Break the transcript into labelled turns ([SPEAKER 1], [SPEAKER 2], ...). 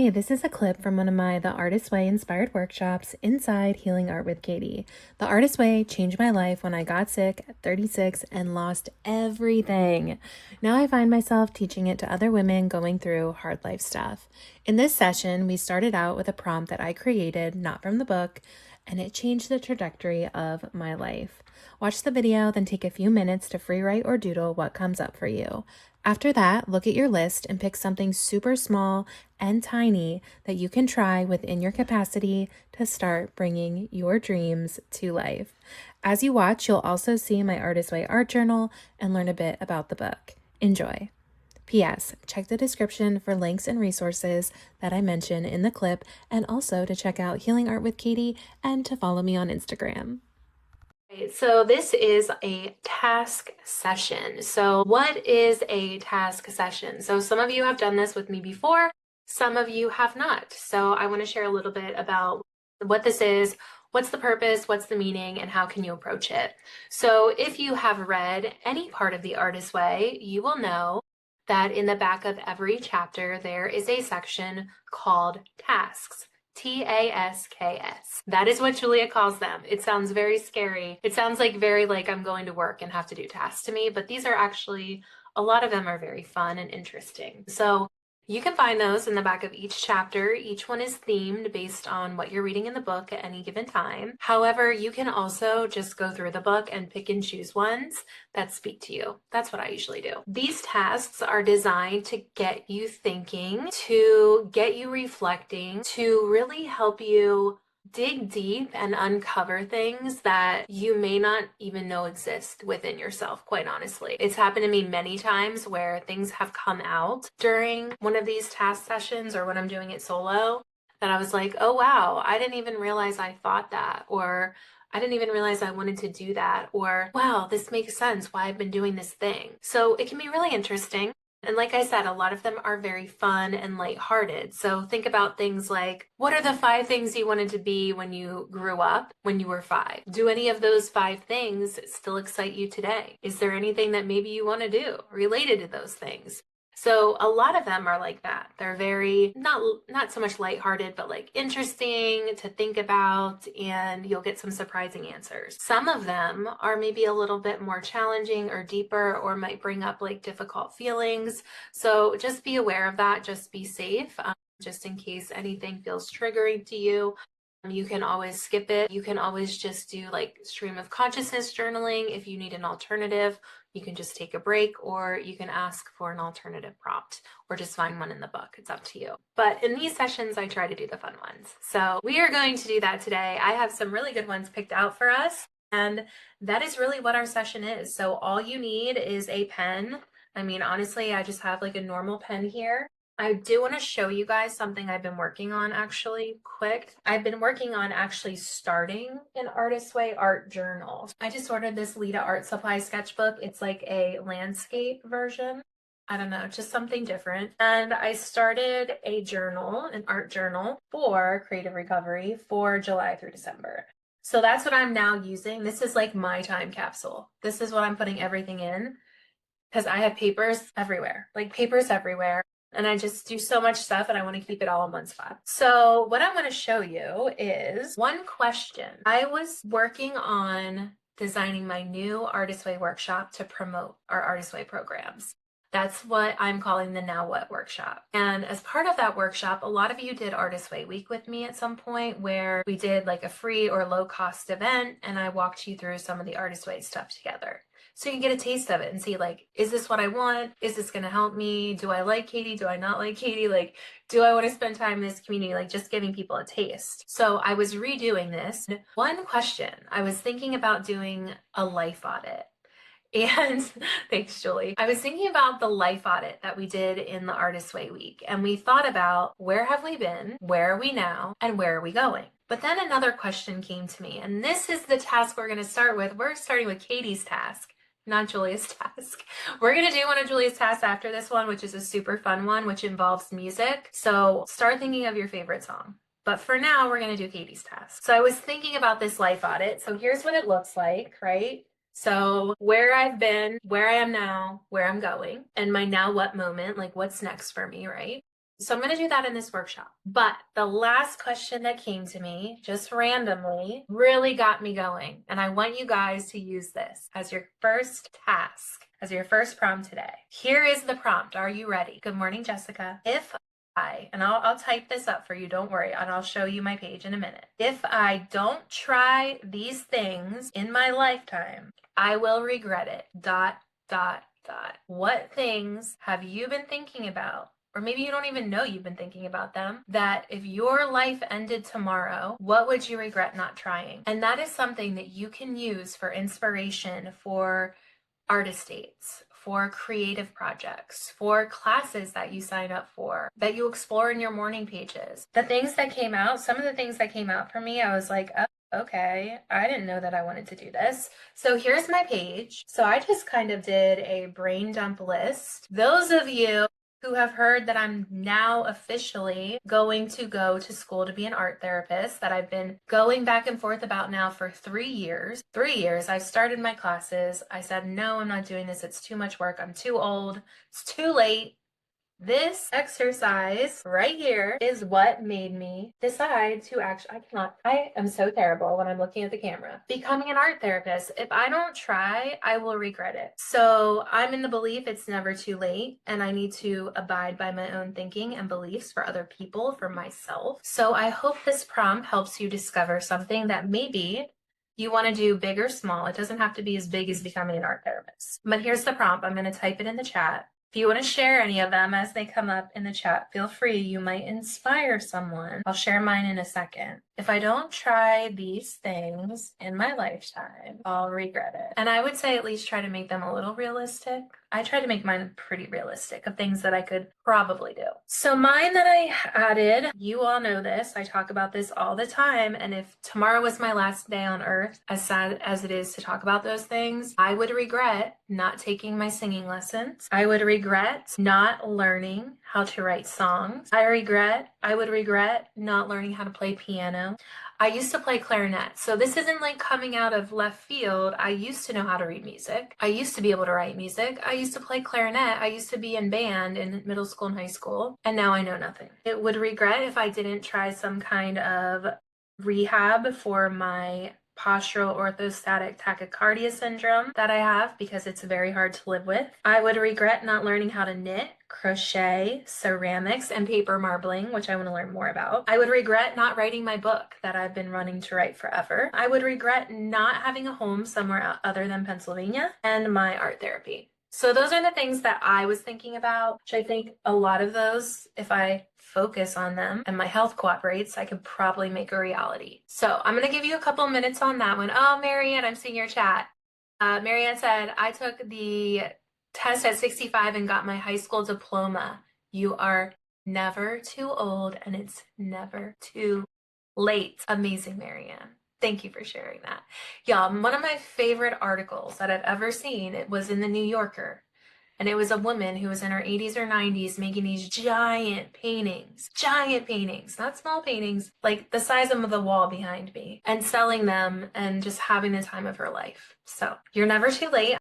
[SPEAKER 1] Hey, this is a clip from one of my The Artist Way inspired workshops inside Healing Art with Katie. The Artist Way changed my life when I got sick at 36 and lost everything. Now I find myself teaching it to other women going through hard life stuff. In this session, we started out with a prompt that I created, not from the book, and it changed the trajectory of my life. Watch the video, then take a few minutes to free write or doodle what comes up for you. After that, look at your list and pick something super small and tiny that you can try within your capacity to start bringing your dreams to life. As you watch, you'll also see my Artist Way art journal and learn a bit about the book. Enjoy. P.S. Check the description for links and resources that I mention in the clip, and also to check out Healing Art with Katie and to follow me on Instagram. So this is a task session. So what is a task session? So some of you have done this with me before, some of you have not. So I want to share a little bit about what this is, what's the purpose, what's the meaning, and how can you approach it. So if you have read any part of The Artist Way, you will know that in the back of every chapter, there is a section called tasks. TASKS. That is what Julia calls them. It sounds very scary. It sounds like very like I'm going to work and have to do tasks to me, but these are actually, a lot of them are very fun and interesting. So you can find those in the back of each chapter. Each one is themed based on what you're reading in the book at any given time. However, you can also just go through the book and pick and choose ones that speak to you. That's what I usually do. These tasks are designed to get you thinking, to get you reflecting, to really help you dig deep and uncover things that you may not even know exist within yourself, quite honestly. It's happened to me many times where things have come out during one of these task sessions or when I'm doing it solo that I was like, oh wow, I didn't even realize I thought that, or I didn't even realize I wanted to do that, or wow, this makes sense why I've been doing this thing. So it can be really interesting. And like I said, a lot of them are very fun and lighthearted. So think about things like, what are the 5 things you wanted to be when you grew up, when you were 5? Do any of those 5 things still excite you today? Is there anything that maybe you want to do related to those things? So a lot of them are like that. They're very, not so much lighthearted, but like interesting to think about, and you'll get some surprising answers. Some of them are maybe a little bit more challenging or deeper, or might bring up like difficult feelings. So just be aware of that. Just be safe, just in case anything feels triggering to you. You can always skip it. You can always just do like stream of consciousness journaling. If you need an alternative, you can just take a break, or you can ask for an alternative prompt, or just find one in the book. It's up to you. But in these sessions, I try to do the fun ones. So we are going to do that today. I have some really good ones picked out for us, and that is really what our session is. So all you need is a pen. I mean, honestly, I just have like a normal pen here. I do want to show you guys something I've been working on actually quick. I've been working on actually starting an Artist Way art journal. I just ordered this Lita Art Supply sketchbook. It's like a landscape version. I don't know, just something different. And I started a journal, an art journal for creative recovery for July through December. So that's what I'm now using. This is like my time capsule. This is what I'm putting everything in, because I have papers everywhere, like papers everywhere. And I just do so much stuff, and I want to keep it all in one spot. So what I'm going to show you is one question. I was working on designing my new Artist Way workshop to promote our Artist Way programs. That's what I'm calling the Now What workshop. And as part of that workshop, a lot of you did Artist Way Week with me at some point, where we did like a free or low cost event, and I walked you through some of the Artist Way stuff together. So you can get a taste of it and see, like, is this what I want? Is this going to help me? Do I like Katie? Do I not like Katie? Like, do I want to spend time in this community? Like, just giving people a taste. So I was redoing this. One question, I was thinking about doing a life audit. And thanks, Julie. I was thinking about the life audit that we did in the Artist Way Week. And we thought about, where have we been? Where are we now? And where are we going? But then another question came to me. And this is the task we're going to start with. We're starting with Katie's task, not Julia's task. We're going to do one of Julia's tasks after this one, which is a super fun one, which involves music. So start thinking of your favorite song. But for now, we're going to do Katie's task. So I was thinking about this life audit. So here's what it looks like, right? So where I've been, where I am now, where I'm going, and my now what moment, like what's next for me, right? So I'm going to do that in this workshop. But the last question that came to me just randomly really got me going. And I want you guys to use this as your first task, as your first prompt today. Here is the prompt. Are you ready? Good morning, Jessica. If and I'll type this up for you, don't worry, and I'll show you my page in a minute. If I don't try these things in my lifetime, I will regret it. ... What things have you been thinking about? Or maybe you don't even know you've been thinking about them, that if your life ended tomorrow, what would you regret not trying? And that is something that you can use for inspiration for artist dates, for creative projects, for classes that you sign up for, that you explore in your morning pages. The things that came out, some of the things that came out for me, I was like, oh, okay, I didn't know that I wanted to do this. So here's my page. So I just kind of did a brain dump list. Those of you who have heard that I'm now officially going to go to school to be an art therapist, that I've been going back and forth about now for 3 years. 3 years, I started my classes. I said, no, I'm not doing this. It's too much work. I'm too old. It's too late. This exercise right here is what made me decide to actually, I am so terrible when I'm looking at the camera. Becoming an art therapist, if I don't try, I will regret it. So I'm in the belief it's never too late, and I need to abide by my own thinking and beliefs for other people, for myself. So I hope this prompt helps you discover something that maybe you want to do big or small. It doesn't have to be as big as becoming an art therapist. But here's the prompt. I'm going to type it in the chat. If you want to share any of them as they come up in the chat, feel free. You might inspire someone. I'll share mine in a second. If I don't try these things in my lifetime, I'll regret it. And I would say at least try to make them a little realistic. I try to make mine pretty realistic, of things that I could probably do. So mine that I added, you all know this, I talk about this all the time, and if tomorrow was my last day on earth, as sad as it is to talk about those things, I would regret not taking my singing lessons. I would regret not learning how to write songs. I would regret not learning how to play piano. I used to play clarinet, so this isn't like coming out of left field. I used to know how to read music. I used to be able to write music. I used to play clarinet. I used to be in band in middle school and high school, and now I know nothing. It would regret if I didn't try some kind of rehab for my postural orthostatic tachycardia syndrome that I have, because it's very hard to live with. I would regret not learning how to knit, crochet, ceramics, and paper marbling, which I want to learn more about. I would regret not writing my book that I've been running to write forever. I would regret not having a home somewhere other than Pennsylvania, and my art therapy. So those are the things that I was thinking about, which I think a lot of those, if I focus on them and my health cooperates, I could probably make a reality. So I'm going to give you a couple minutes on that one. Oh, Marianne, I'm seeing your chat. Marianne said, I took the test at 65 and got my high school diploma. You are never too old, and it's never too late. Amazing, Marianne. Thank you for sharing that. Yeah, one of my favorite articles that I've ever seen, it was in the New Yorker. And it was a woman who was in her 80s or 90s making these giant paintings, not small paintings, like the size of the wall behind me, and selling them and just having the time of her life. So you're never too late.